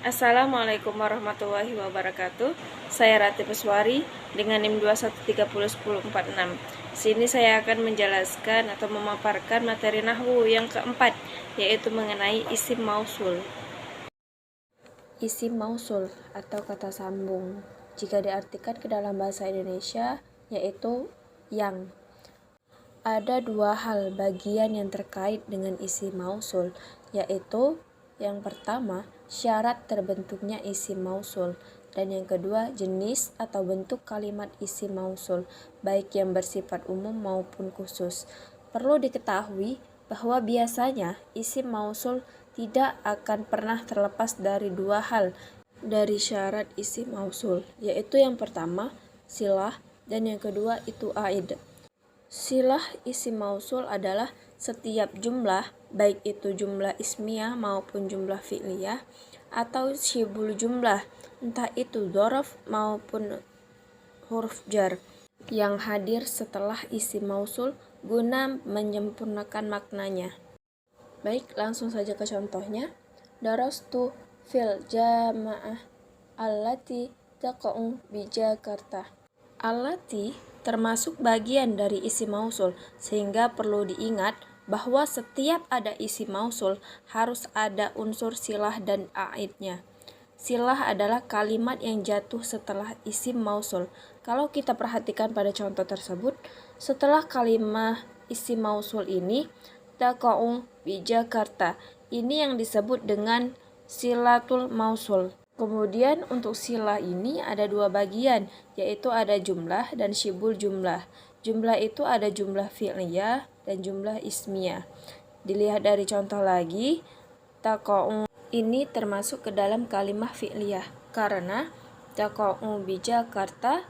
Assalamualaikum warahmatullahi wabarakatuh. Saya Rati Peswari dengan NIM 21301046. Sini saya akan menjelaskan atau memaparkan materi nahwu yang keempat, yaitu mengenai isim mausul. Isim mausul atau kata sambung jika diartikan ke dalam bahasa Indonesia yaitu yang. Ada dua hal bagian yang terkait dengan isim mausul, yaitu yang pertama, syarat terbentuknya isim mausul, dan yang kedua, jenis atau bentuk kalimat isim mausul, baik yang bersifat umum maupun khusus. Perlu diketahui bahwa biasanya isim mausul tidak akan pernah terlepas dari dua hal dari syarat isim mausul, yaitu yang pertama, silah, dan yang kedua itu aid. Silah isim mausul adalah setiap jumlah, baik itu jumlah ismiyah maupun jumlah fi'liyah, atau syibul jumlah, entah itu dzaraf maupun huruf jar, yang hadir setelah isim mausul guna menyempurnakan maknanya. Baik, langsung saja ke contohnya. Darastu fil jamaah allati taqa'u bi Jakarta. Allati termasuk bagian dari isim mausul, sehingga perlu diingat bahwa setiap ada isim mausul harus ada unsur silah dan aidnya. Silah adalah kalimat yang jatuh setelah isim mausul. Kalau kita perhatikan pada contoh tersebut, setelah kalimat isim mausul ini, taqa'u bi Jakarta, ini yang disebut dengan silatul mausul. Kemudian untuk silah ini ada dua bagian, yaitu ada jumlah dan syibul jumlah. Jumlah itu ada jumlah fi'liyah dan jumlah ismiyah. Dilihat dari contoh lagi, taqa'u ini termasuk ke dalam kalimat fi'liyah karena taqa'u bi Jakarta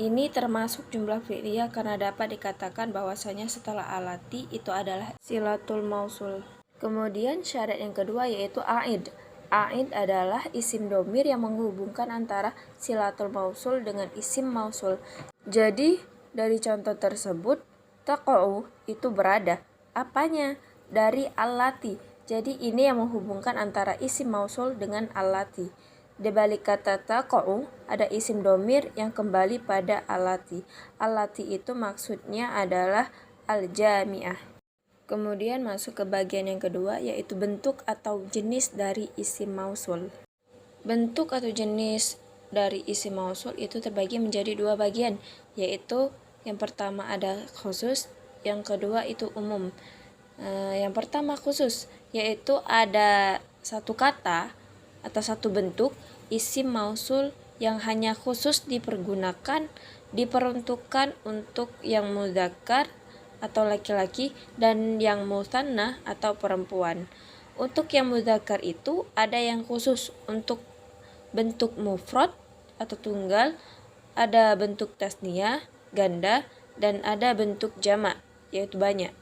ini termasuk jumlah fi'liyah karena dapat dikatakan bahwasanya setelah alati itu adalah silatul mausul. Kemudian syarat yang kedua yaitu aid. Aid adalah isim domir yang menghubungkan antara silatul mausul dengan isim mausul. Jadi dari contoh tersebut, taqa'u itu berada. Apanya? Dari allati. Jadi ini yang menghubungkan antara isim mausul dengan allati. Di balik kata taqa'u ada isim domir yang kembali pada allati. Allati itu maksudnya adalah al-jami'ah. Kemudian masuk ke bagian yang kedua, yaitu bentuk atau jenis dari isim mausul. Bentuk atau jenis dari isim mausul itu terbagi menjadi dua bagian, yaitu yang pertama ada khusus, yang kedua itu umum. Yang pertama khusus, yaitu ada satu kata atau satu bentuk isim mausul yang hanya khusus dipergunakan, diperuntukkan untuk yang mudzakkar atau laki-laki dan yang mutsanna atau perempuan. Untuk yang mudzakkar itu ada yang khusus untuk bentuk mufrad atau tunggal, ada bentuk tasniyah, ganda, dan ada bentuk jamak, yaitu banyak.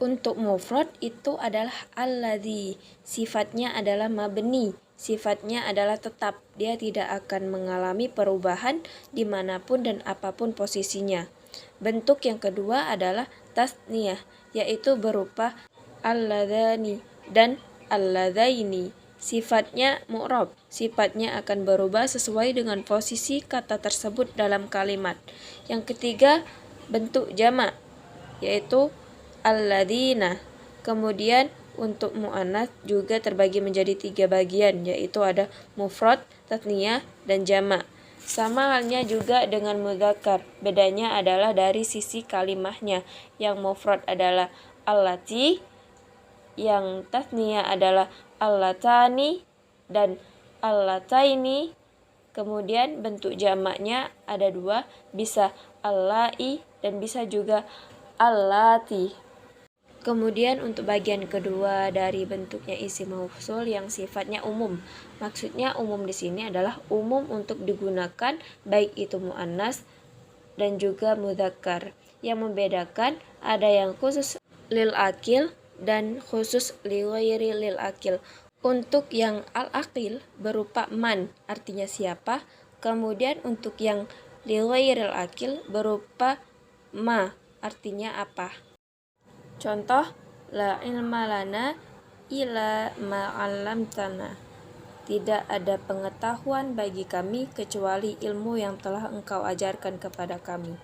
Untuk mufrad itu adalah alladzi, sifatnya adalah mabni, sifatnya adalah tetap, dia tidak akan mengalami perubahan dimanapun dan apapun posisinya. Bentuk yang kedua adalah tasniyah, yaitu berupa alladzani dan alladzaini. Sifatnya mu'rab, sifatnya akan berubah sesuai dengan posisi kata tersebut dalam kalimat. Yang ketiga, bentuk jamak, yaitu alladzina. Kemudian untuk mu'annats juga terbagi menjadi tiga bagian, yaitu ada mufrad, tasniyah, dan jamak. Sama halnya juga dengan mudzakkar, bedanya adalah dari sisi kalimahnya. Yang mufrad adalah allati, yang tasniyah adalah allatani dan allataini. Kemudian bentuk jamaknya ada dua, bisa allai dan bisa juga allati. Kemudian untuk bagian kedua dari bentuknya isim mausul yang sifatnya umum. Maksudnya umum di sini adalah umum untuk digunakan baik itu muannas dan juga mudzakkar. Yang membedakan ada yang khusus lil akil dan khusus li ghairi lil akil. Untuk yang al akil berupa man, artinya siapa. Kemudian untuk yang li ghairil akil berupa ma, artinya apa. Contoh, la ilma lana ila ma 'allamtana. Tidak ada pengetahuan bagi kami kecuali ilmu yang telah Engkau ajarkan kepada kami.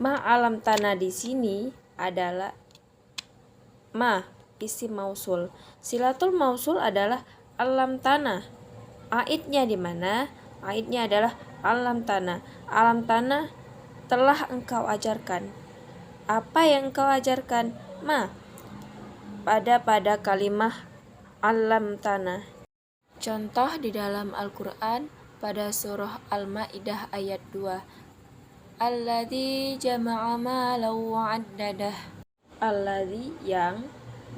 Ma alam tanah di sini adalah ma isim mausul. Silatul mausul adalah alam tanah. Aidnya di mana? Aidnya adalah alam tanah. Alam tanah telah Engkau ajarkan. Apa yang Engkau ajarkan? Ma pada kalimah alam tanah. Contoh di dalam Al-Quran pada surah Al-Ma'idah ayat 2. Alladzi jama'a malan wa'addadah. Alladzi yang,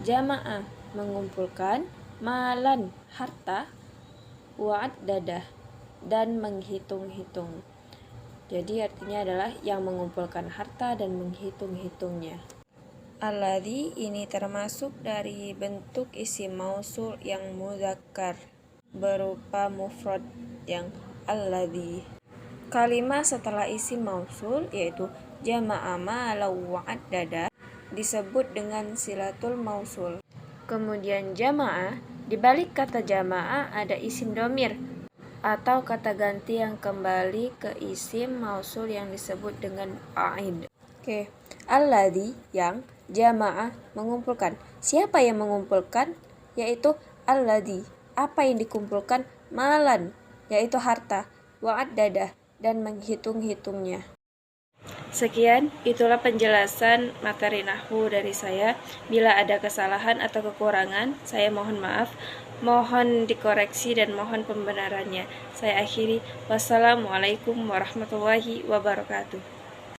jama'a mengumpulkan, malan harta, wa'addadah dan menghitung-hitung. Jadi artinya adalah yang mengumpulkan harta dan menghitung-hitungnya. Alladzi ini termasuk dari bentuk isim mausul yang muzakkar berupa mufrad yang alladzi. Kalimat setelah isim mausul yaitu jama'a malan wa'addada disebut dengan silatul mausul. Kemudian jama'a, di balik kata jama'a ada isim domir atau kata ganti yang kembali ke isim mausul yang disebut dengan a'id. Oke, alladzi yang, jamaah mengumpulkan. Siapa yang mengumpulkan? Yaitu alladzi. Apa yang dikumpulkan? Malan, yaitu harta, wa'addadah dan menghitung-hitungnya. Sekian, itulah penjelasan materi nahwu dari saya. Bila ada kesalahan atau kekurangan, saya mohon maaf. Mohon dikoreksi dan mohon pembenarannya. Saya akhiri. Wassalamualaikum warahmatullahi wabarakatuh.